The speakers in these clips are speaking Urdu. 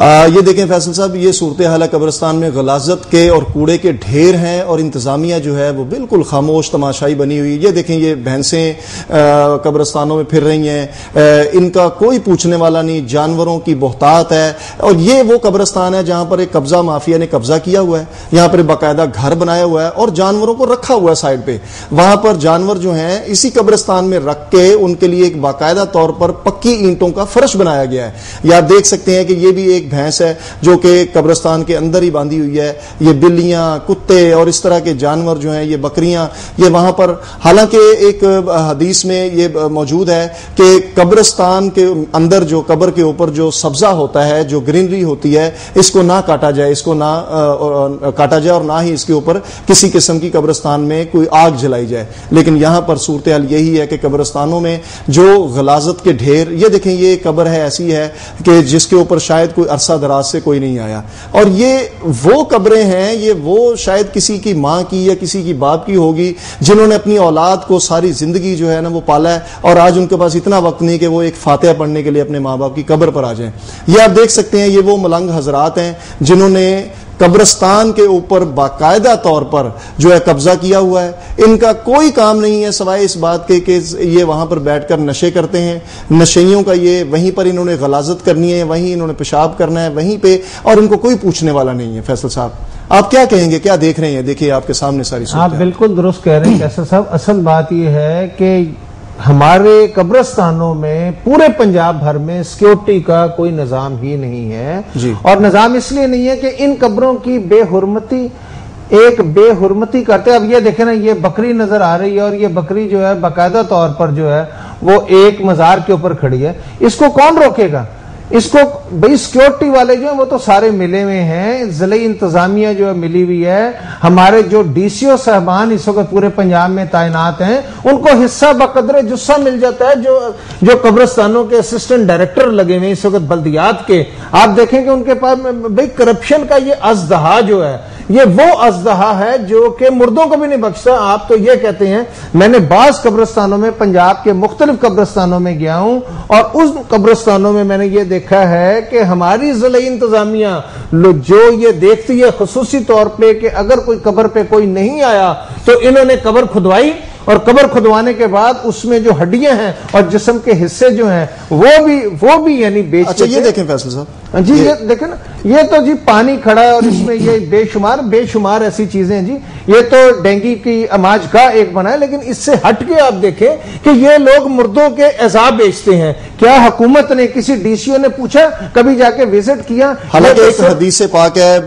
یہ دیکھیں فیصل صاحب، یہ صورتحال قبرستان میں غلاظت کے اور کوڑے کے ڈھیر ہیں، اور انتظامیہ جو ہے وہ بالکل خاموش تماشائی بنی ہوئی. یہ دیکھیں یہ بھینسیں قبرستانوں میں پھر رہی ہیں، ان کا کوئی پوچھنے والا نہیں، جانوروں کی بہتات ہے. اور یہ وہ قبرستان ہے جہاں پر ایک قبضہ مافیا نے قبضہ کیا ہوا ہے. یہاں پر باقاعدہ گھر بنایا ہوا ہے اور جانوروں کو رکھا ہوا ہے سائڈ پہ. وہاں پر جانور جو ہیں اسی قبرستان میں رکھ کے ان کے لیے ایک باقاعدہ طور پر پکی اینٹوں کا فرش بنایا گیا ہے. یہ آپ دیکھ سکتے ہیں کہ یہ بھی ایک بھینس ہے جو کہ قبرستان کے اندر ہی باندھی ہوئی ہے. یہ بلیاں، کتے اور اس طرح کے جانور جو ہیں، یہ بکریاں، یہ وہاں پر، حالانکہ ایک حدیث میں یہ موجود ہے کہ قبرستان کے اندر جو قبر کے اوپر جو سبزہ ہوتا ہے، جو گرینری ہوتی ہے، اس کو نہ کاٹا جائے، اس کو نہ کاٹا جائے اور نہ ہی اس کے اوپر کسی قسم کی قبرستان میں کوئی آگ جلائی جائے. لیکن یہاں پر صورتحال یہی ہے کہ قبرستانوں میں جو غلاظت کے ڈھیر، یہ دیکھیں یہ قبر ہے ایسی ہے کہ جس کے اوپر شاید کوئی عرصہ دراز سے کوئی نہیں آیا. اور یہ وہ قبریں ہیں، یہ وہ شاید کسی کی ماں کی یا کسی کی باپ کی ہوگی جنہوں نے اپنی اولاد کو ساری زندگی جو ہے نا وہ پالا ہے، اور آج ان کے پاس اتنا وقت نہیں کہ وہ ایک فاتحہ پڑھنے کے لیے اپنے ماں باپ کی قبر پر آ جائیں. یہ آپ دیکھ سکتے ہیں یہ وہ ملنگ حضرات ہیں جنہوں نے قبرستان کے اوپر باقاعدہ طور پر جو ہے قبضہ کیا ہوا ہے. ان کا کوئی کام نہیں ہے سوائے اس بات کے کہ یہ وہاں پر بیٹھ کر نشے کرتے ہیں. نشیوں کا یہ وہیں پر انہوں نے غلاظت کرنی ہے، وہیں انہوں نے پیشاب کرنا ہے وہیں پہ، اور ان کو کوئی پوچھنے والا نہیں ہے. فیصل صاحب آپ کیا کہیں گے، کیا دیکھ رہے ہیں؟ دیکھیے آپ کے سامنے ساری صورت. آپ بالکل درست کہہ رہے ہیں فیصل صاحب. اصل بات یہ ہے کہ ہمارے قبرستانوں میں پورے پنجاب بھر میں سیکیورٹی کا کوئی نظام ہی نہیں ہے جی. اور نظام اس لیے نہیں ہے کہ ان قبروں کی بے حرمتی کرتے. اب یہ دیکھیں نا، یہ بکری نظر آ رہی ہے اور یہ بکری جو ہے باقاعدہ طور پر جو ہے وہ ایک مزار کے اوپر کھڑی ہے. اس کو کون روکے گا؟ اس کو بھئی سیکیورٹی والے جو ہیں وہ تو سارے ملے ہوئے ہیں، ضلعی انتظامیہ جو ہے ملی ہوئی ہے، ہمارے جو ڈی سی او صاحبان اس وقت پورے پنجاب میں تعینات ہیں، ان کو حصہ بقدر جثہ مل جاتا ہے. جو قبرستانوں کے اسسٹنٹ ڈائریکٹر لگے ہوئے اس وقت بلدیات کے، آپ دیکھیں کہ ان کے پاس بھئی کرپشن کا یہ ازدہا جو ہے، یہ وہ ازدہا ہے جو کہ مردوں کو بھی نہیں بخشتا. آپ تو یہ کہتے ہیں، میں نے بعض قبرستانوں میں، پنجاب کے مختلف قبرستانوں میں گیا ہوں، اور اس قبرستانوں میں نے یہ دیکھا ہے کہ ہماری ضلعی انتظامیہ جو یہ دیکھتی ہے خصوصی طور پہ کہ اگر کوئی قبر پہ کوئی نہیں آیا تو انہوں نے قبر کھدوائی، اور قبر کھدوانے کے بعد اس میں جو ہڈیاں ہیں اور جسم کے حصے جو ہیں وہ بھی یعنی بیچ. اچھا یہ دیکھیں فیصل صاحب جی، یہ دیکھیں نا، یہ تو جی پانی کھڑا ہے اور اس میں یہ بے شمار ایسی چیزیں ہیں. جی یہ تو ڈینگی کی اماج کا ایک بنا ہے، لیکن اس سے ہٹ کے آپ دیکھیں کہ یہ لوگ مردوں کے اعضاء بیچتے ہیں. کیا حکومت نے، کسی ڈی سی او نے پوچھا، کبھی جا کے وزٹ کیا؟ حالانکہ ایک حدیث پاک ہے،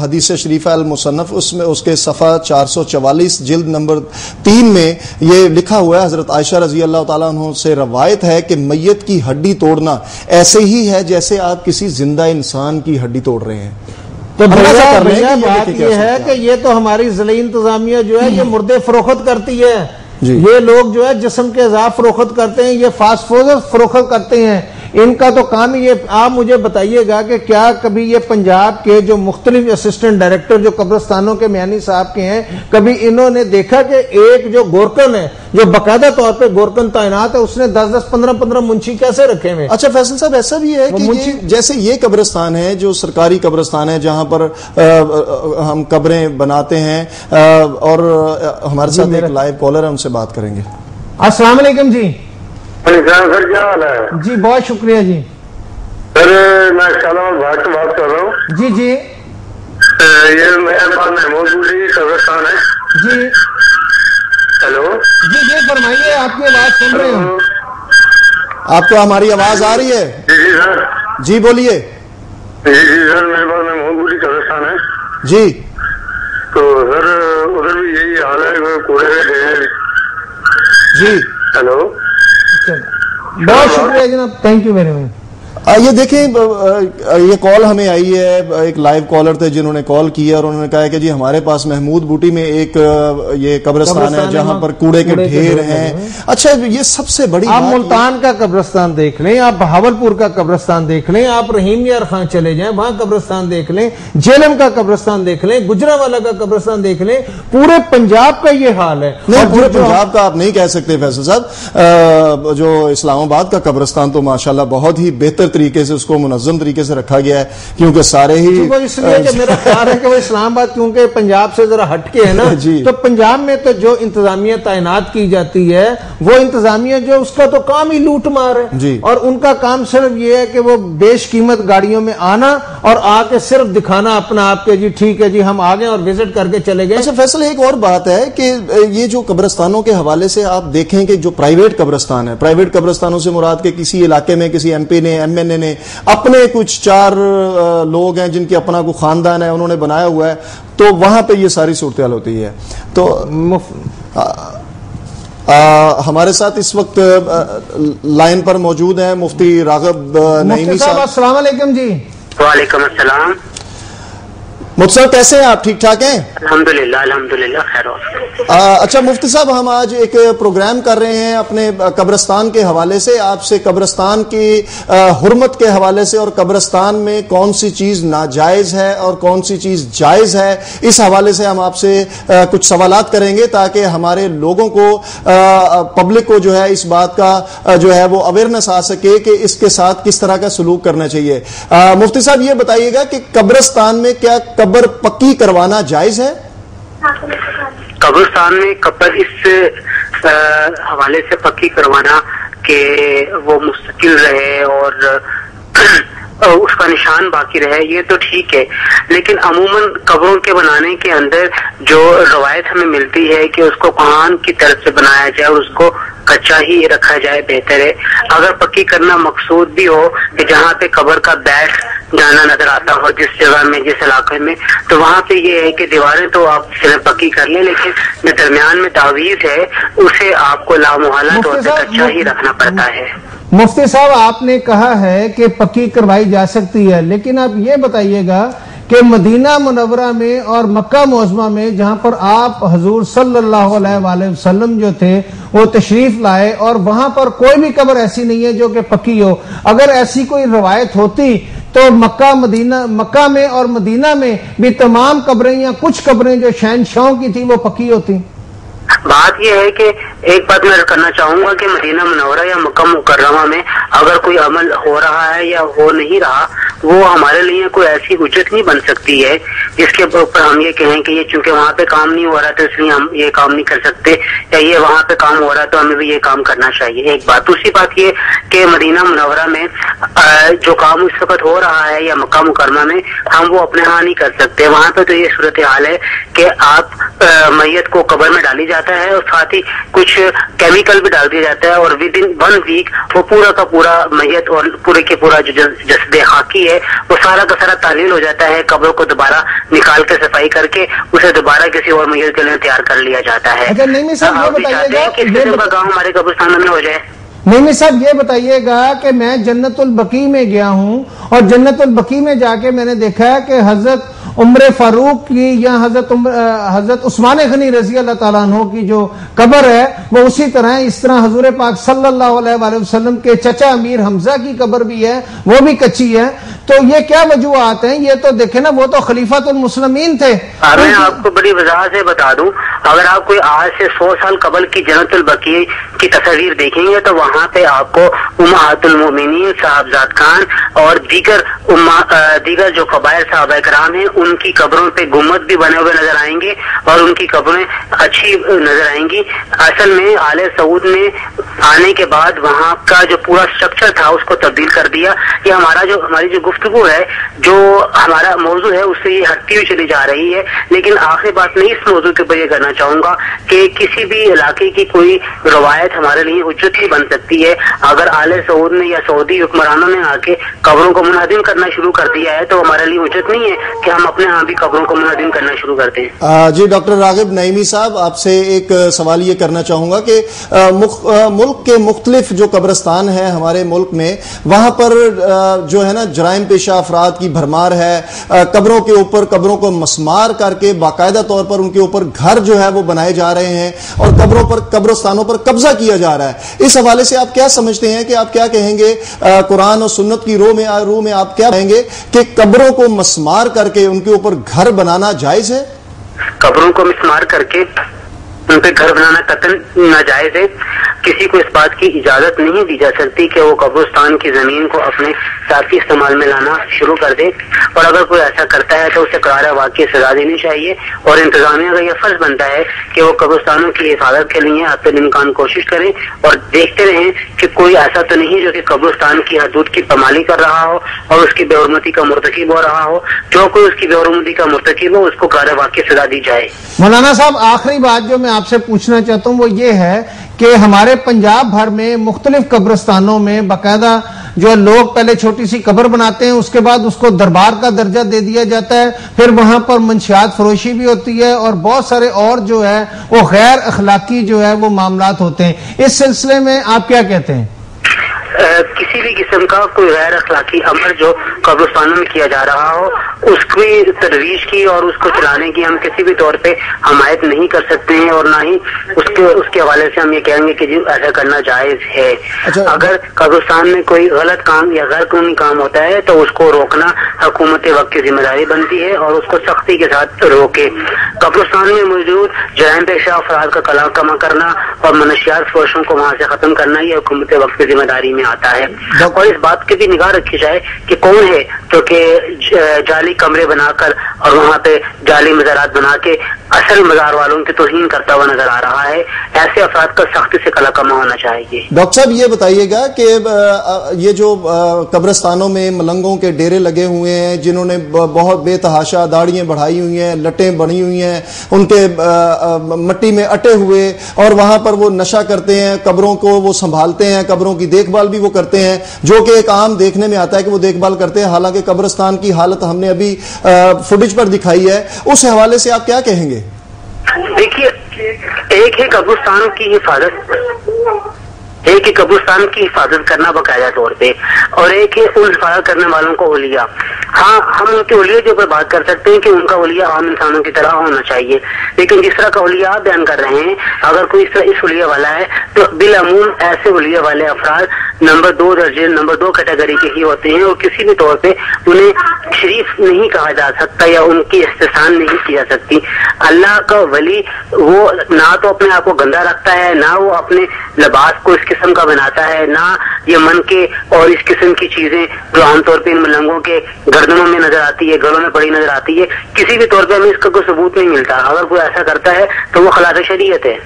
حدیث شریفہ المصنف، اس میں اس کے صفحہ 444 جلد نمبر 3 میں یہ لکھا ہوا ہے، حضرت عائشہ رضی اللہ تعالیٰ عنہ سے روایت ہے کہ میت کی ہڈی توڑنا ایسے ہی ہے جیسے آپ کسی زندہ انسان کی ہڈی توڑ رہے ہیں. تو بات یہ ہے کہ یہ تو ہماری ضلعی انتظامیہ جو ہے یہ مردے فروخت کرتی ہے. یہ لوگ جو ہے جسم کے اعضاء فروخت کرتے ہیں، یہ فاسٹ فوڈ فروخت کرتے ہیں. ان کا تو کام ہی یہ. آپ مجھے بتائیے گا کہ کیا کبھی یہ پنجاب کے جو مختلف اسسٹنٹ ڈائریکٹر جو قبرستانوں کے میانی صاحب کے ہیں، کبھی انہوں نے دیکھا کہ ایک جو گورکن ہے، جو باقاعدہ طور پہ گورکن تعینات ہے، اس نے 10-10 15-15 منشی کیسے رکھے ہوئے؟ اچھا فیصل صاحب ایسا بھی ہے کہ جیسے یہ قبرستان ہے جو سرکاری قبرستان ہے جہاں پر ہم قبریں بناتے ہیں، اور ہمارے ساتھ ایک لائیو کالر ہے، ان سے بات کریں گے. السلام علیکم جی. سر کیا حال ہے؟ جی بہت شکریہ جی. سر میں بھاٹ سے بات کر رہا ہوں. جی جی. یہ میرے پاس محمود بوڑھی قبرستان ہے. جی ہیلو. جی جی فرمائیے، آپ کی آواز سن رہے ہیں. آپ کو ہماری آواز آ رہی ہے؟ جی جی سر. جی بولیے. جی جی سر میرے پاس محمود بوڑھی قبرستان ہے. جی. تو سر ادھر بھی یہی حال ہے، کوڑے میں. جی. ہیلو. بہت شکریہ جناب، تھینک یو ویری مچ. یہ دیکھیں یہ کال ہمیں آئی ہے، ایک لائیو کالر تھے جنہوں نے کال کی ہے اور انہوں نے کہا کہ جی ہمارے پاس محمود بوٹی میں ایک یہ قبرستان ہے جہاں پر کوڑے کے ڈھیر ہیں. اچھا یہ سب سے بڑی، آپ ملتان کا قبرستان دیکھ لیں، آپ بہاولپور کا قبرستان دیکھ لیں، آپ رحیم یار خان چلے جائیں وہاں قبرستان دیکھ لیں، جیلم کا قبرستان دیکھ لیں، گجرانوالہ کا قبرستان دیکھ لیں، پورے پنجاب کا یہ حال ہے. نہیں پورے پنجاب کا آپ نہیں کہہ سکتے فیصل صاحب. جو اسلام آباد کا قبرستان تو ماشاءاللہ بہت ہی بہتر طریقے سے اس کو منظم طریقے سے رکھا گیا ہے، کیونکہ سارے ہی وہ اس لیے کہ میرا خیال ہے کہ وہ اسلام آباد کیونکہ پنجاب سے ذرا ہٹ کے ہے نا، تو پنجاب میں تو جو انتظامیہ تعینات کی جاتی ہے وہ انتظامیہ جو اس کا تو کام ہی لوٹ مار ہے، اور ان کا کام صرف یہ ہے کہ وہ بیش قیمت گاڑیوں میں آنا اور آ کے صرف دکھانا اپنا آپ کے جی ٹھیک ہے جی ہم آ گئے اور وزٹ کر کے چلے گئے۔ اچھا فیصل، ایک اور بات ہے کہ یہ جو قبرستانوں کے حوالے سے آپ دیکھیں کہ جو پرائیویٹ قبرستان ہے، پرائیویٹ قبرستانوں سے مراد کہ کسی علاقے میں کسی ایم پی نے ایم این اے نے اپنے کچھ 4 لوگ ہیں جن کی اپنا کوئی خاندان ہے انہوں نے بنایا ہوا ہے، تو وہاں پہ یہ ساری صورتحال ہوتی ہے۔ تو ہمارے ساتھ اس وقت لائن پر موجود ہیں مفتی راغب نعیمی صاحب۔ السلام علیکم جی۔ وعلیکم السلام۔ مفتی صاحب کیسے ہیں آپ؟ ٹھیک ٹھاک ہیں؟ الحمدللہ خیر۔ اچھا مفتی صاحب، ہم آج ایک پروگرام کر رہے ہیں اپنے قبرستان کے حوالے سے، آپ سے قبرستان کی حرمت کے حوالے سے اور قبرستان میں کون سی چیز ناجائز ہے اور کون سی چیز جائز ہے، اس حوالے سے ہم آپ سے کچھ سوالات کریں گے تاکہ ہمارے لوگوں کو، پبلک کو جو ہے اس بات کا جو ہے وہ اویئرنیس آ سکے کہ اس کے ساتھ کس طرح کا سلوک کرنا چاہیے۔ مفتی صاحب یہ بتائیے گا کہ قبرستان میں کیا قبر پکی کروانا جائز ہے؟ قبرستان میں قبر اس حوالے سے پکی کروانا کہ وہ مستقل رہے اور اس کا نشان باقی رہے، یہ تو ٹھیک ہے، لیکن عموماً قبروں کے بنانے کے اندر جو روایت ہمیں ملتی ہے کہ اس کو قرآن کی طرف سے بنایا جائے اور اس کو کچا ہی رکھا جائے بہتر ہے۔ اگر پکی کرنا مقصود بھی ہو کہ جہاں پہ قبر کا بیٹھ جانا نظر آتا ہو جس جگہ میں جس علاقے میں، تو وہاں پہ یہ ہے کہ دیواریں تو آپ پکی کر لیں، لیکن جو درمیان میں تعویذ ہے اسے آپ کو لامحالہ طور پہ کچا ہی رکھنا پڑتا ہے۔ مفتی صاحب آپ نے کہا ہے کہ پکی کروائی جا سکتی ہے، لیکن آپ یہ بتائیے گا کہ مدینہ منورہ میں اور مکہ معظمہ میں جہاں پر آپ حضور صلی اللہ علیہ وآلہ وسلم جو تھے وہ تشریف لائے، اور وہاں پر کوئی بھی قبر ایسی نہیں ہے جو کہ پکی ہو، اگر ایسی کوئی روایت ہوتی تو مکہ میں اور مدینہ میں بھی تمام قبریں یا کچھ قبریں جو شہنشاہوں کی تھی وہ پکی ہوتی۔ بات یہ ہے کہ ایک بات میں کرنا چاہوں گا کہ مدینہ منورہ یا مکہ مکرمہ میں اگر کوئی عمل ہو رہا ہے یا ہو نہیں رہا، وہ ہمارے لیے کوئی ایسی حجت نہیں بن سکتی ہے جس کے اوپر ہم یہ کہیں کہ یہ چونکہ وہاں پہ کام نہیں ہو رہا تو اس لیے ہم یہ کام نہیں کر سکتے، یا یہ وہاں پہ کام ہو رہا تو ہمیں بھی یہ کام کرنا چاہیے۔ ایک بات۔ دوسری بات یہ کہ مدینہ منورہ میں جو کام اس وقت ہو رہا ہے یا مکہ مکرمہ میں ہم وہ اپنے ہاں نہیں کر سکتے۔ وہاں پہ تو یہ صورتحال ہے کہ آپ میت کو قبر میں ڈالی جاتا ہے اور ساتھ ہی کچھ کیمیکل بھی ڈال دیا جاتا ہے، اور ود ان 1 ویک وہ پورا کا پورا میت اور پورے کے پورا جو جسد خاکی ہے وہ سارا کا سارا تعلیل ہو جاتا ہے، قبر کو دوبارہ نکال کے صفائی کر کے اسے دوبارہ کسی اور میت کے لیے تیار کر لیا جاتا ہے۔ اچھا نہیں صاحب یہ بتائیے گا کہ اس قسم کا کام ہمارے قبرستانوں میں ہو جائے۔ نہیں صاحب یہ بتائیے گا کہ میں جنت البقیع میں گیا ہوں اور جنت البقیع میں جا کے میں نے دیکھا ہے کہ حضرت عمر فاروق کی یا حضرت عثمان غنی رضی اللہ تعالیٰ عنہ کی جو قبر ہے وہ اسی طرح ہے، اس طرح حضور پاک صلی اللہ علیہ وآلہ وسلم کے چچا امیر حمزہ کی قبر بھی ہے، وہ بھی کچی ہے۔ تو یہ کیا وجوہات ہیں؟ یہ تو دیکھیں نا، وہ تو خلیفۃ المسلمین تھے۔ میں آپ کو بڑی وضاحت سے بتا دوں، اگر آپ کوئی آج سے 100 سال قبل کی جنت البقیع کی تصاویر دیکھیں گے تو وہاں پہ آپ کو امہات المومنین صاحبزاد خان اور دیگر جو قبائل صحابہ کرام ہیں ان کی قبروں پہ گنبد بھی بنے ہوئے نظر آئیں گے اور ان کی قبریں اچھی نظر آئیں گی۔ اصل میں آل سعود میں آنے کے بعد وہاں کا جو پورا اسٹرکچر تھا اس کو تبدیل کر دیا۔ یہ ہماری جو گفتگو ہے، جو ہمارا موضوع ہے، اس سے یہ ہٹتی ہوئی چلی جا رہی ہے۔ لیکن آخری بات میں اس موضوع کے اوپر یہ کرنا چاہوں گا کہ کسی بھی علاقے کی کوئی روایت ہمارے لیے حجت نہیں بن سکتی ہے۔ اگر آل سعود نے یا سعودی حکمرانوں نے آ کے قبروں کو منہدم کرنا شروع کر دیا ہے تو ہمارے لیے حجت نہیں ہے کہ ہم اپنے ہاں بھی قبروں کو منہدم کرنا شروع کرتے ہیں۔ جی ڈاکٹر راغب نعیمی صاحب، آپ سے ایک سوال یہ کرنا چاہوں گا کہ ملک کے مختلف جو قبرستان ہیں ہمارے ملک میں، وہاں پر جو ہے نا جرائم پیشہ افراد کی بھرمار ہے، قبروں کے اوپر قبروں کو مسمار کر کے باقاعدہ طور پر ان کے اوپر گھر جو ہے وہ بنائے جا رہے ہیں اور قبرستانوں پر قبضہ کیا جا رہا ہے۔ اس حوالے سے آپ کیا سمجھتے ہیں کہ آپ کیا کہیں گے؟ قرآن اور سنت کی روح میں آپ کیا کہیں گے کہ قبروں کو مسمار کر کے ان کے اوپر گھر بنانا جائز ہے؟ قبروں کو مسمار کر کے ان پہ گھر بنانا قطعاً ناجائز ہے۔ کسی کو اس بات کی اجازت نہیں دی جا سکتی کہ وہ قبرستان کی زمین کو اپنے ذاتی استعمال میں لانا شروع کر دے، اور اگر کوئی ایسا کرتا ہے تو اسے قرار واقعی سزا دینی چاہیے، اور انتظامیہ کا یہ فرض بنتا ہے کہ وہ قبرستانوں کی حفاظت کے لیے حتی الامکان کوشش کریں اور دیکھتے رہیں کہ کوئی ایسا تو نہیں جو کہ قبرستان کی حدود کی پامالی کر رہا ہو اور اس کی بے حرمتی کا مرتکب ہو رہا ہو۔ جو کوئی اس کی بے حرمتی کا مرتکب ہو اس کو قرار واقعی سزا دی جائے۔ مولانا صاحب، آخری بات جو میں آپ سے پوچھنا چاہتا ہوں وہ یہ ہے کہ ہمارے پنجاب بھر میں مختلف قبرستانوں میں باقاعدہ جو لوگ پہلے چھوٹی سی قبر بناتے ہیں، اس کے بعد اس کو دربار کا درجہ دے دیا جاتا ہے، پھر وہاں پر منشیات فروشی بھی ہوتی ہے اور بہت سارے اور جو ہے وہ غیر اخلاقی جو ہے وہ معاملات ہوتے ہیں۔ اس سلسلے میں آپ کیا کہتے ہیں؟ کسی بھی قسم کا کوئی غیر اخلاقی عمل جو قبرستانوں میں کیا جا رہا ہو اس کی ترویج کی اور اس کو چلانے کی ہم کسی بھی طور پہ حمایت نہیں کر سکتے ہیں، اور نہ ہی اس کے حوالے سے ہم یہ کہیں گے کہ جی ایسا کرنا جائز ہے۔ اگر قبرستان میں کوئی غلط کام یا غیر قانونی کام ہوتا ہے تو اس کو روکنا حکومت وقت کی ذمہ داری بنتی ہے اور اس کو سختی کے ساتھ روکے۔ قبرستان میں موجود جرائم پیشہ افراد کا کلام کما کرنا اور منشیات فروشوں کو وہاں سے ختم کرنا یہ حکومت وقت کی ذمہ داری میں آتا ہے، اور اس بات کی بھی نگاہ رکھی جائے کہ کون ہے جو کہ جعلی کمرے بنا کر اور وہاں پہ جعلی مزارات بنا کے اصل مزار والوں کی توہین کرتا ہوا نظر آ رہا ہے۔ ایسے افراد کا سختی سے کلا کما ہونا چاہیے۔ ڈاکٹر صاحب یہ بتائیے گا کہ یہ جو قبرستانوں میں ملنگوں کے ڈیرے لگے ہوئے ہیں جنہوں نے بہت بے تحاشا داڑیاں بڑھائی ہوئی ہیں، لٹیں بڑھی ہوئی ہیں، ان کے مٹی میں اٹے ہوئے، اور وہاں پر وہ نشہ کرتے ہیں، قبروں کو وہ سنبھالتے ہیں، قبروں کی دیکھ بھال بھی وہ کرتے ہیں، جو کہ ایک عام دیکھنے میں آتا ہے کہ وہ دیکھ بھال کرتے ہیں، حالانکہ قبرستان کی حالت ہم نے ابھی فوٹیج پر دکھائی ہے۔ اس حوالے سے آپ کیا کہیں گے؟ دیکھیے، ایک ہے قبرستان کی حفاظت، ایک ہی قبرستان کی حفاظت کرنا باقاعدہ طور پہ، اور ایک ہے ان حفاظت کرنے والوں کو اولیاء۔ ہاں، ہم ان کے اولیاء کے اوپر بات کر سکتے ہیں کہ ان کا اولیاء عام انسانوں کی طرح ہونا چاہیے، لیکن جس طرح کا اولیاء آپ بیان کر رہے ہیں، اگر کوئی اس اولیاء والا ہے تو بالعموم ایسے اولیاء والے افراد نمبر 2 درجے، نمبر 2 کیٹیگری کے ہی ہوتے ہیں، اور کسی بھی طور پہ انہیں شریف نہیں کہا جا سکتا یا ان کی استحسان نہیں کی جا سکتی۔ اللہ کا ولی وہ نہ تو اپنے آپ کو گندا رکھتا ہے، نہ وہ اپنے لباس کو اس قسم کا بناتا ہے، نہ یہ من کے اور اس قسم کی چیزیں جو عام طور پہ ان ملنگوں کے گردنوں میں نظر آتی ہے، گلوں میں پڑی نظر آتی ہے، کسی بھی طور پہ ہمیں اس کا کوئی ثبوت نہیں ملتا۔ اگر کوئی ایسا کرتا ہے تو وہ خلاف شریعت ہے۔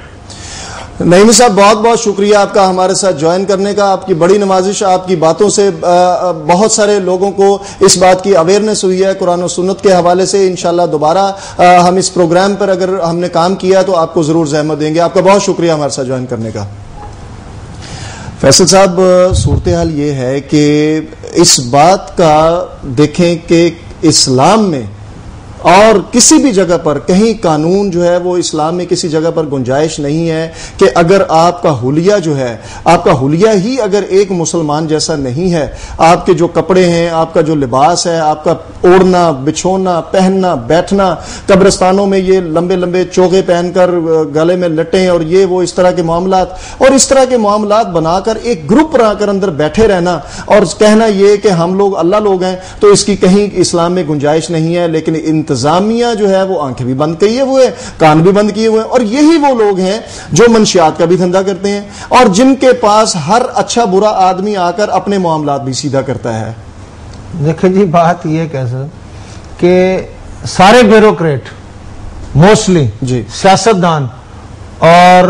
نعیمی صاحب، بہت بہت شکریہ آپ کا ہمارے ساتھ جوائن کرنے کا، آپ کی بڑی نوازش، آپ کی باتوں سے بہت سارے لوگوں کو اس بات کی اویئرنیس ہوئی ہے قرآن و سنت کے حوالے سے۔ انشاءاللہ دوبارہ ہم اس پروگرام پر اگر ہم نے کام کیا تو آپ کو ضرور زحمت دیں گے۔ آپ کا بہت شکریہ ہمارے ساتھ جوائن کرنے کا۔ فیصل صاحب، صورتحال یہ ہے کہ اس بات کا دیکھیں کہ اسلام میں اور کسی بھی جگہ پر کہیں قانون جو ہے وہ اسلام میں کسی جگہ پر گنجائش نہیں ہے کہ اگر آپ کا حلیہ جو ہے، آپ کا حلیہ ہی اگر ایک مسلمان جیسا نہیں ہے، آپ کے جو کپڑے ہیں، آپ کا جو لباس ہے، آپ کا اوڑھنا، بچھونا، پہننا، بیٹھنا، قبرستانوں میں یہ لمبے لمبے چوغے پہن کر گلے میں لٹیں اور یہ وہ اس طرح کے معاملات، اور اس طرح کے معاملات بنا کر ایک گروپ بنا کر اندر بیٹھے رہنا اور کہنا یہ کہ ہم لوگ اللہ لوگ ہیں، تو اس کی کہیں اسلام میں گنجائش نہیں ہے۔ لیکن انتظامیہ جو ہے وہ آنکھیں بھی بند کیے ہوئے، کان بھی بند کیے ہوئے، اور یہی وہ لوگ ہیں جو منشیات کا بھی دھندا کرتے ہیں اور جن کے پاس ہر اچھا برا آدمی آ کر اپنے معاملات بھی سیدھا کرتا ہے۔ دیکھیں جی، بات یہ کیسے کہ سارے بیوروکریٹ موسٹلی سیاستدان اور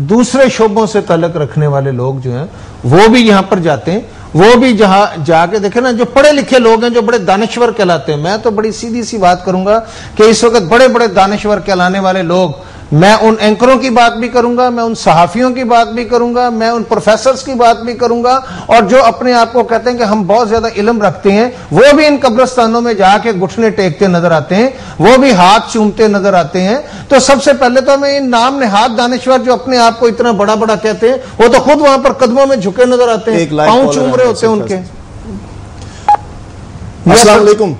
دوسرے شعبوں سے تعلق رکھنے والے لوگ جو ہیں وہ بھی یہاں پر جاتے ہیں، وہ بھی جہاں جا کے دیکھیں نا، جو پڑھے لکھے لوگ ہیں، جو بڑے دانشور کہلاتے ہیں، میں تو بڑی سیدھی سی بات کروں گا کہ اس وقت بڑے بڑے دانشور کہلانے والے لوگ، میں ان اینکروں کی بات بھی کروں گا، میں ان صحافیوں کی بات بھی کروں گا، میں ان پروفیسرز کی بات بھی کروں گا، اور جو اپنے آپ کو کہتے ہیں کہ ہم بہت زیادہ علم رکھتے ہیں، وہ بھی ان قبرستانوں میں جا کے گھٹنے ٹیکتے نظر آتے ہیں، وہ بھی ہاتھ چومتے نظر آتے ہیں۔ تو سب سے پہلے تو ہمیں ان نام نہاد دانشور جو اپنے آپ کو اتنا بڑا بڑا کہتے ہیں، وہ تو خود وہاں پر قدموں میں جھکے نظر آتے ہیں، پاؤں چوم رہے ہوتے ہیں ان کے۔ السلام علیکم۔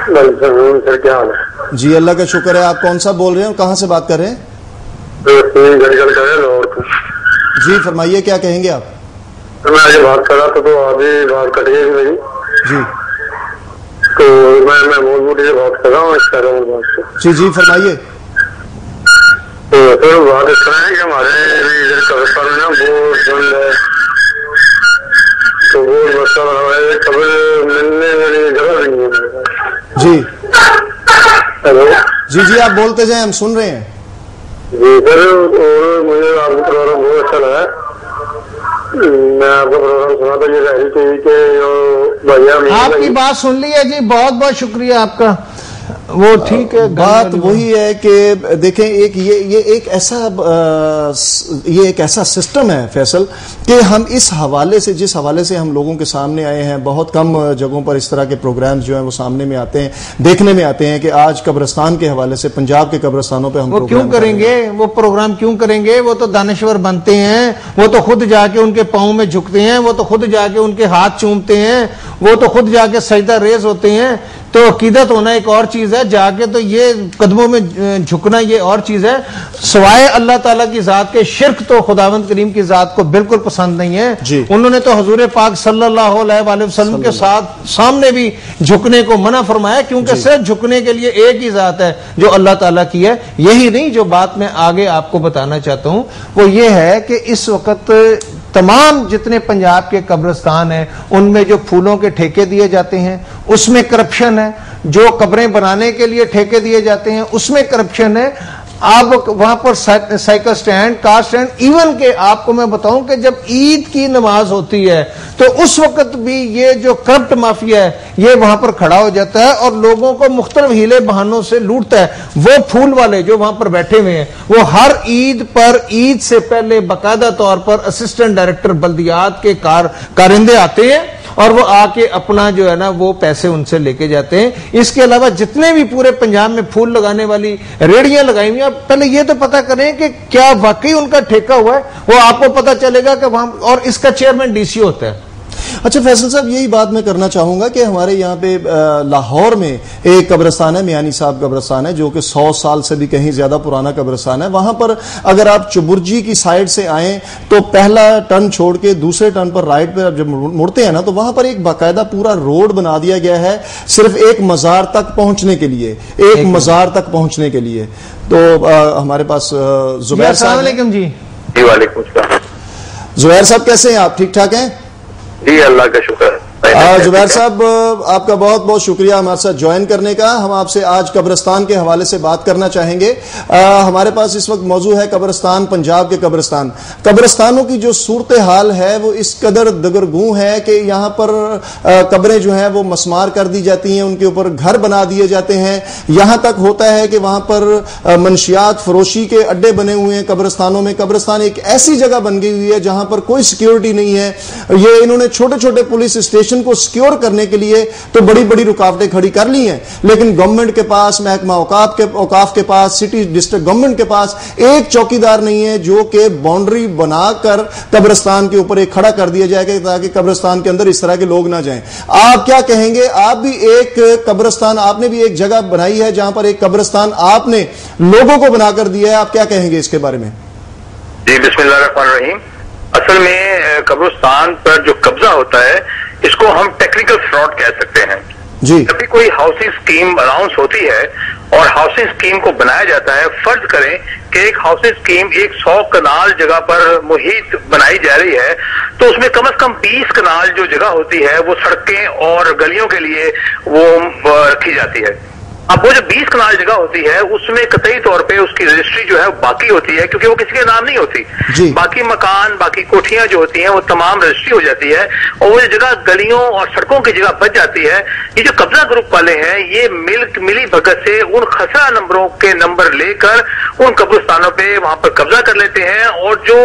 سر کیا حال ہے؟ جی اللہ کا شکر ہے۔ آپ کون سا بول رہے ہیں اور کہاں سے بات کر رہے ہیں؟ جی فرمائیے، کیا کہیں گے آپ؟ میں آگے بات کر رہا تھا تو آگے بات کٹ گئی میری جی، تو میں موضوع سے بات کر رہا ہوں۔ جی جی فرمائیے۔ تو سر بات اس طرح ہے کہ ہمارے ادھر قبرستان میں نا بہت جلد ہے، تو وہ مسئلہ ہمارے خبر ملنے والی جگہ نہیں ہے. جی ہیلو جی جی آپ بولتے جائیں، ہم سن رہے ہیں. جی سر، اور مجھے آپ کا پروگرام بہت اچھا لگا. میں آپ کا پروگرام سنا تھا، یہ رہی تھی کہ بھیا آپ کی بات سن لی ہے جی، بہت بہت شکریہ آپ کا. وہ ٹھیک ہے، بات وہی ہے کہ دیکھیں یہ ایک ایسا سسٹم ہے فیصل کہ ہم اس حوالے سے، جس حوالے سے ہم لوگوں کے سامنے آئے ہیں، بہت کم جگہوں پر اس طرح کے پروگرامز جو ہیں وہ سامنے میں آتے ہیں، دیکھنے میں آتے ہیں کہ آج قبرستان کے حوالے سے پنجاب کے قبرستانوں پہ ہم وہ کیوں کریں گے، وہ پروگرام کیوں کریں گے؟ وہ تو دانشور بنتے ہیں، وہ تو خود جا کے ان کے پاؤں میں جھکتے ہیں، وہ تو خود جا کے ان کے ہاتھ چومتے ہیں، وہ تو خود جا کے سجدہ ریز ہوتے ہیں. تو عقیدت ہونا ایک اور چیز ہے، جا کے تو یہ قدموں میں جھکنا یہ اور چیز ہے. سوائے اللہ تعالیٰ کی ذات کے شرک تو خداوند کریم کی ذات کو بالکل پسند نہیں ہے. جی. انہوں نے تو حضور پاک صلی اللہ علیہ وسلم کے ساتھ سامنے بھی جھکنے کو منع فرمایا، کیونکہ صرف جھکنے کے لیے ایک ہی ذات ہے جو اللہ تعالیٰ کی ہے. یہی نہیں، جو بات میں آگے آپ کو بتانا چاہتا ہوں وہ یہ ہے کہ اس وقت تمام جتنے پنجاب کے قبرستان ہیں ان میں جو پھولوں کے ٹھیکے دیے جاتے ہیں اس میں کرپشن ہے، جو قبریں بنانے کے لیے ٹھیکے دیے جاتے ہیں اس میں کرپشن ہے. آپ وہاں پر سائیکل سٹینڈ، کار سٹینڈ، ایون کہ آپ کو میں بتاؤں کہ جب عید کی نماز ہوتی ہے تو اس وقت بھی یہ جو کرپٹ مافیا ہے یہ وہاں پر کھڑا ہو جاتا ہے اور لوگوں کو مختلف ہیلے بہانوں سے لوٹتا ہے. وہ پھول والے جو وہاں پر بیٹھے ہوئے ہیں وہ ہر عید پر، عید سے پہلے باقاعدہ طور پر اسسٹنٹ ڈائریکٹر بلدیات کے کارندے آتے ہیں اور وہ آ کے اپنا جو ہے نا وہ پیسے ان سے لے کے جاتے ہیں. اس کے علاوہ جتنے بھی پورے پنجاب میں پھول لگانے والی ریڑیاں لگائی ہوئی ہیں، پہلے یہ تو پتا کریں کہ کیا واقعی ان کا ٹھیکہ ہوا ہے. وہ آپ کو پتا چلے گا کہ وہاں، اور اس کا چیئرمین ڈی سی ہوتا ہے. اچھا فیصل صاحب، یہی بات میں کرنا چاہوں گا کہ ہمارے یہاں پہ لاہور میں ایک قبرستان ہے، میانی صاحب قبرستان ہے، جو کہ 100 سال سے بھی کہیں زیادہ پرانا قبرستان ہے. وہاں پر اگر آپ چبرجی کی سائڈ سے آئیں تو پہلا ٹرن چھوڑ کے دوسرے ٹرن پر رائٹ پہ جب مڑتے ہیں نا تو وہاں پر ایک باقاعدہ پورا روڈ بنا دیا گیا ہے صرف ایک مزار تک پہنچنے کے لیے، ایک مزار تک پہنچنے کے لیے. تو ہمارے پاس زبیر صاحب. السلام علیکم. جی وعلیکم السلام. زبیر صاحب کیسے ہیں آپ؟ ٹھیک ٹھاک ہیں؟ جی اللہ کا شکر ہے. زبیر صاحب آپ کا بہت بہت شکریہ ہمارے ساتھ جوائن کرنے کا. ہم آپ سے آج قبرستان کے حوالے سے بات کرنا چاہیں گے. ہمارے پاس اس وقت موضوع ہے قبرستان، پنجاب کے قبرستان. قبرستانوں کی جو صورتحال ہے وہ اس قدر دگرگوں ہے کہ یہاں پر قبریں جو ہیں وہ مسمار کر دی جاتی ہیں، ان کے اوپر گھر بنا دیے جاتے ہیں. یہاں تک ہوتا ہے کہ وہاں پر منشیات فروشی کے اڈے بنے ہوئے ہیں قبرستانوں میں. قبرستان ایک ایسی جگہ بن گئی ہوئی ہے جہاں پر کوئی سیکیورٹی نہیں ہے. یہ انہوں نے چھوٹے چھوٹے پولیس اسٹیشن کو سکیور کرنے کے لیے تو بڑی بڑی رکاوٹیں کھڑی کر لی ہیں، لیکن گورنمنٹ کے پاس، محکمہ اوقاف کے پاس، سٹی ڈسٹرکٹ گورنمنٹ کے پاس ایک چوکیدار نہیں ہے جو کہ باؤنڈری بنا کر قبرستان کے اوپر ایک کھڑا کر دیا جائے گا تاکہ قبرستان کے اندر اس طرح کے لوگ نہ جائیں. آپ کیا کہیں گے؟ آپ بھی ایک قبرستان، آپ نے بھی ایک جگہ بنائی ہے جہاں پر ایک قبرستان آپ نے لوگوں کو بنا کر دیا ہے، آپ کیا کہیں گے اس کے بارے میں؟ جی بسم اللہ الرحمن الرحیم. اصل میں قبرستان پر جو قبضہ ہوتا ہے اس کو ہم ٹیکنیکل فراڈ کہہ سکتے ہیں. جی. جب کوئی ہاؤسنگ اسکیم اناؤنس ہوتی ہے اور ہاؤسنگ اسکیم کو بنایا جاتا ہے، فرض کریں کہ ایک ہاؤسنگ اسکیم 100 کنال جگہ پر محیط بنائی جا رہی ہے تو اس میں کم از کم 20 کنال جو جگہ ہوتی ہے وہ سڑکیں اور گلیوں کے لیے وہ رکھی جاتی ہے. اب وہ جو 20 کنال جگہ ہوتی ہے اس میں قطعی طور پہ اس کی رجسٹری جو ہے باقی ہوتی ہے، کیونکہ وہ کسی کے نام نہیں ہوتی. جی. باقی مکان، باقی کوٹھیاں جو ہوتی ہیں وہ تمام رجسٹری ہو جاتی ہے اور وہ جگہ گلیوں اور سڑکوں کی جگہ بچ جاتی ہے. یہ جو قبضہ گروپ والے ہیں یہ ملی بھگت سے ان خسرہ نمبروں کے نمبر لے کر ان قبرستانوں پہ وہاں پر قبضہ کر لیتے ہیں، اور جو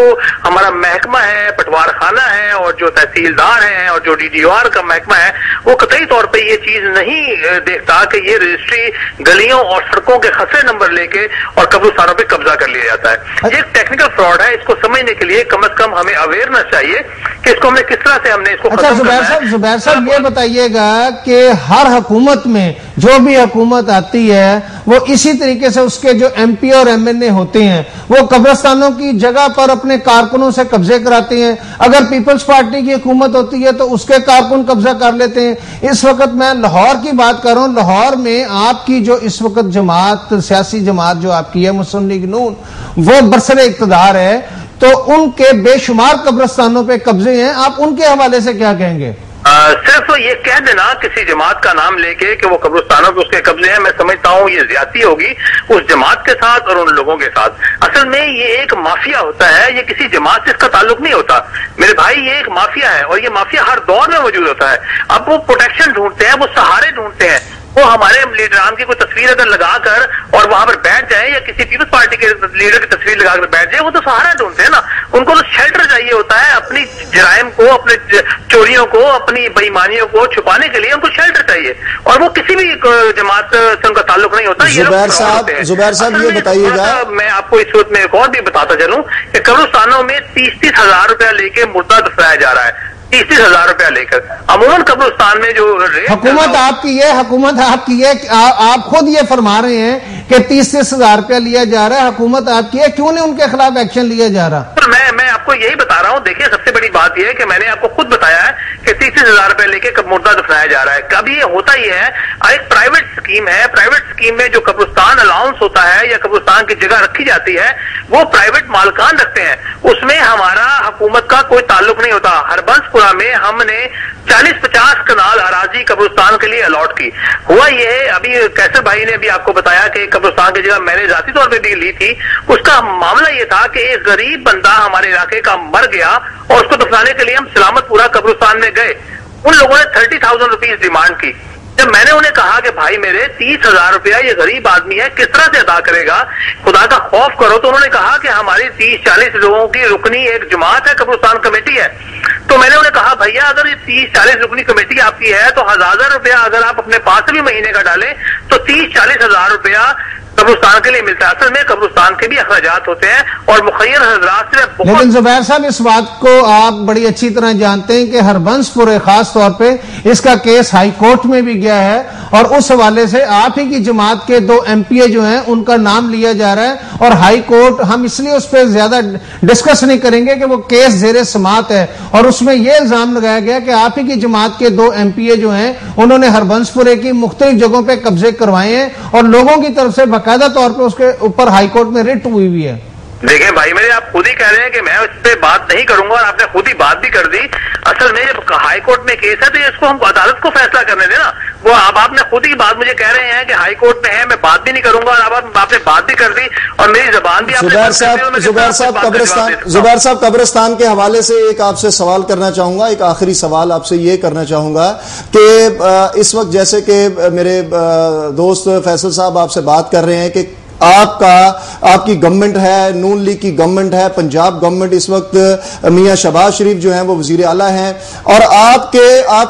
ہمارا محکمہ ہے، پٹوار خانہ ہے، اور جو تحصیلدار ہیں اور جو DDR کا محکمہ ہے وہ قطعی طور پہ یہ چیز نہیں دیکھتا کہ یہ رجسٹری گلیوں اور سڑکوں کے خسرے نمبر لے کے اور قبرستانوں پہ قبضہ کر لیا جاتا ہے. یہ ایک ٹیکنیکل فراڈ ہے. اس کو سمجھنے کے لیے کم از کم ہمیں اویئرنس چاہیے کہ اس کو ہم نے کس طرح سے ہم نے اس کو ختم کرنا ہے. زبیر صاحب یہ بتائیے گا کہ ہر حکومت میں جو بھی حکومت آتی ہے وہ اسی طریقے سے اس کے جو MP اور MNA ہوتے ہیں وہ قبرستانوں کی جگہ پر اپنے کارکنوں سے قبضے کراتے ہیں. اگر پیپلز پارٹی کی حکومت ہوتی ہے تو اس کے کارکن قبضہ کر لیتے ہیں. اس وقت میں لاہور کی بات کر رہا ہوں. لاہور میں آپ کی جو اس وقت جماعت، سیاسی جماعت جو آپ کی ہے مسلم لیگ نون، وہ برسر اقتدار ہے. تو ان کے بے شمار قبرستانوں پہ قبضے ہیں، آپ ان کے حوالے سے کیا کہیں گے؟ صرف یہ کہہ دینا کسی جماعت کا نام لے کے کہ وہ قبرستانوں پہ اس کے قبضے ہیں، میں سمجھتا ہوں یہ زیادتی ہوگی اس جماعت کے ساتھ اور ان لوگوں کے ساتھ۔ اصل میں یہ ایک مافیا ہوتا ہے، یہ کسی جماعت سے اس کا تعلق نہیں ہوتا میرے بھائی، یہ ایک مافیا ہے اور یہ مافیا ہر دور میں موجود ہوتا ہے۔ اب وہ پروٹیکشن ڈھونڈتے ہیں، وہ سہارے ڈھونڈتے ہیں، وہ ہمارے لیڈران کی کوئی تصویر اگر لگا کر اور وہاں پر بیٹھ جائیں یا کسی پیپلز پارٹی کے لیڈر کی تصویر لگا کر بیٹھ جائیں، وہ تو سہارا ڈھونڈتے ہیں نا، ان کو تو شیلٹر چاہیے ہوتا ہے اپنی جرائم کو، اپنے چوریوں کو، اپنی بےایمانیوں کو چھپانے کے لیے ان کو شیلٹر چاہیے، اور وہ کسی بھی جماعت سے ان کا تعلق نہیں ہوتا۔ زبیر صاحب یہ بتائیے گا، میں آپ کو اس وقت میں ایک اور بھی بتاتا چلوں کہ قبرستانوں میں 30-30 ہزار روپیہ لے کے مردہ دفنایا جا رہا ہے، 30-30 ہزار روپیہ لے کر۔ عموماً قبرستان میں جو حکومت آپ کی ہے، آپ خود یہ فرما رہے ہیں کہ 30-30 ہزار روپیہ لیا جا رہا ہے، حکومت آپ کی ہے، کیوں نہیں ان کے خلاف ایکشن لیا جا رہا؟ میں آپ کو یہی بتا رہا ہوں، دیکھیں سب سے بڑی بات یہ ہے کہ میں نے آپ کو خود بتایا ہے کہ 30-30 ہزار روپے لے کے مردہ دفنایا جا رہا ہے۔ کبھی یہ ہوتا ہی ہے، ایک پرائیویٹ اسکیم ہے، پرائیویٹ اسکیم میں جو قبرستان الاؤنس ہوتا ہے یا قبرستان کی جگہ رکھی جاتی ہے وہ پرائیویٹ مالکان رکھتے ہیں، اس میں ہمارا حکومت کا کوئی تعلق نہیں ہوتا۔ ہربنس پورہ میں ہم نے 40-50 کنال اراضی قبرستان کے لیے الاٹ کی۔ ہوا یہ ہے، ابھی کیسر بھائی نے بھی آپ کو بتایا کہ قبرستان کی جگہ میں نے ذاتی طور پہ بھی لی تھی، اس کا معاملہ یہ تھا کہ ایک غریب بندہ ہمارے علاقے کا مر گیا اور اس کو دفنانے کے لیے ہم سلامت پورہ قبرستان میں گئے، ان لوگوں نے 30,000 روپیز ڈیمانڈ کی۔ جب میں نے انہیں کہا کہ بھائی میرے 30,000 روپیہ یہ غریب آدمی ہے کس طرح سے ادا کرے گا، خدا کا خوف کرو، تو انہوں نے کہا کہ ہماری 30-40 لوگوں کی رکنی ایک جماعت ہے، قبرستان کمیٹی ہے۔ تو میں نے انہیں کہا بھیا اگر یہ 30-40 رکنی کمیٹی آپ کی ہے تو 1,000 روپیہ اگر آپ اپنے پاس سے بھی مہینے کا ڈالیں تو 30-40 ہزار روپیہ قبرستان کے لیے ملتا ہے۔ اصل میں قبرستان کے بھی اخراجات ہوتے ہیں اور مخیر حضرات سے بہت، لیکن زبیر صاحب اس بات کو آپ بڑی اچھی طرح جانتے ہیں کہ ہربنس پورے خاص طور پہ اس کا کیس ہائی کورٹ میں بھی گیا ہے اور اس حوالے سے آپ ہی کی جماعت کے 2 MP جو ہیں ان کا نام لیا جا رہا ہے، اور ہائی کورٹ، ہم اس لیے اس پہ زیادہ ڈسکس نہیں کریں گے کہ وہ کیس زیر سماعت ہے، اور اس میں یہ الزام لگایا گیا کہ آپ ہی کی جماعت کے 2 MP جو ہیں انہوں نے ہربنس پورے کی مختلف جگہوں پہ قبضے کروائے ہیں اور لوگوں کی طرف سے باقاعدہ طور پہ اس کے اوپر ہائی کورٹ میں ریٹ ہوئی ہے۔ دیکھیں بھائی میرے، آپ خود ہی کہہ رہے ہیں کہ میں اس پہ بات نہیں کروں گا اور آپ نے خود ہی بات بھی کر دی۔ اصل میں جب ہائی کورٹ میں کیس ہے تو اس کو ہم عدالت کو فیصلہ کرنے دیں نا، وہ اب آپ نے خود ہی بات مجھے کہہ رہے ہیں کہ ہائی کورٹ میں ہے، میں بات بھی نہیں کروں گا، اور اب آپ نے بات بھی کر دی اور میری زبان بھی۔ زبیر صاحب قبرستان کے حوالے سے ایک آپ سے سوال کرنا چاہوں گا، ایک آخری سوال آپ سے یہ کرنا چاہوں گا کہ اس وقت جیسے کہ میرے دوست فیصل صاحب آپ سے بات کر رہے ہیں کہ آپ کی گورنمنٹ ہے، نون لیگ کی گورنمنٹ ہے، پنجاب گورنمنٹ اس وقت میاں شہباز شریف جو ہیں وہ وزیر اعلیٰ ہیں، اور آپ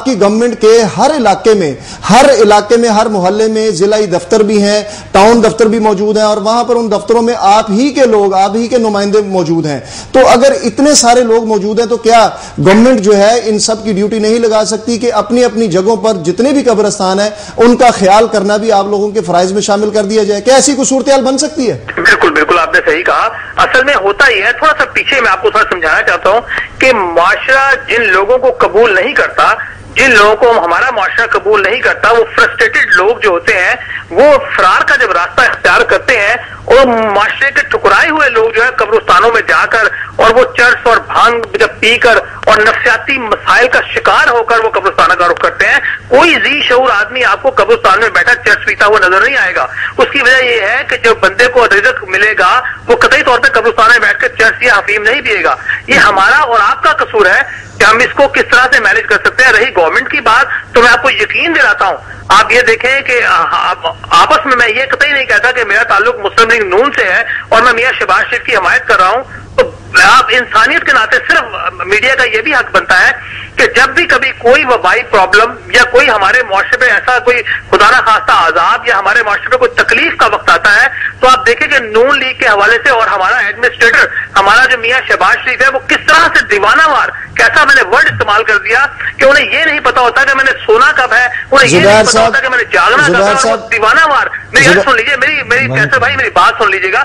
کی گورنمنٹ کے ہر علاقے میں ہر محلے میں ضلعی دفتر بھی ہیں، ٹاؤن دفتر بھی موجود ہیں، اور وہاں پر ان دفتروں میں آپ ہی کے لوگ، آپ ہی کے نمائندے موجود ہیں۔ تو اگر اتنے سارے لوگ موجود ہیں تو کیا گورنمنٹ جو ہے ان سب کی ڈیوٹی نہیں لگا سکتی کہ اپنی اپنی جگہوں پر جتنے بھی قبرستان ہیں ان کا خیال کرنا بھی آپ لوگوں کے فرائض میں شامل کر دیا جائے؟ کیا ایسی کوئی صورتحال بن سکتی ہے؟ بالکل آپ نے صحیح کہا۔ اصل میں ہوتا ہی ہے، تھوڑا سا پیچھے میں آپ کو تھوڑا سمجھانا چاہتا ہوں کہ معاشرہ جن لوگوں کو قبول نہیں کرتا، جن لوگوں کو ہمارا معاشرہ قبول نہیں کرتا، وہ فرسٹریٹڈ لوگ جو ہوتے ہیں وہ فرار کا جب راستہ اختیار کرتے ہیں، اور معاشرے کے ٹکرائے ہوئے لوگ جو ہے قبرستانوں میں جا کر اور وہ چرس اور بھانگ جب پی کر اور نفسیاتی مسائل کا شکار ہو کر وہ قبرستانوں کا رخ کرتے ہیں، کوئی ذی شعور آدمی آپ کو قبرستان میں بیٹھا چرس پیتا ہوا نظر نہیں آئے گا۔ اس کی وجہ یہ ہے کہ جب بندے کو رزق ملے گا وہ قطعی طور پہ قبرستان میں بیٹھ کر چرس یا حفیم نہیں پیے گا۔ یہ ہمارا اور آپ کا قصور ہے کہ ہم اس کو کس طرح سے مینج کر سکتے ہیں۔ رہی گورنمنٹ کی بات تو میں آپ کو یقین دلاتا ہوں، آپ یہ دیکھیں کہ آپس میں یہ قطعی نہیں کہتا کہ میرا تعلق مسلم لیگ نون سے ہے اور میں میاں شہباز شریف کی حمایت کر رہا ہوں، تو آپ انسانیت کے ناطے صرف میڈیا کا یہ بھی حق بنتا ہے کہ جب بھی کبھی کوئی وبائی پرابلم یا کوئی ہمارے معاشرے پہ ایسا کوئی خدا نہ خواستہ عذاب یا ہمارے معاشرے پہ کوئی تکلیف کا وقت آتا ہے تو آپ دیکھیں کہ نون لیگ کے حوالے سے اور ہمارا ایڈمنسٹریٹر ہمارا جو میاں شہباز شریف ہے وہ کس طرح سے دیوانہ وار، کیسا میں نے ورڈ استعمال کر دیا کہ انہیں یہ نہیں پتا ہوتا کہ میں نے سونا کب ہے، انہیں یہ نہیں پتا ہوتا کہ میں نے جاگنا کب ہے، دیوانہ وار۔ میری سن لیجیے، میری کیسر بھائی میری بات سن لیجیے گا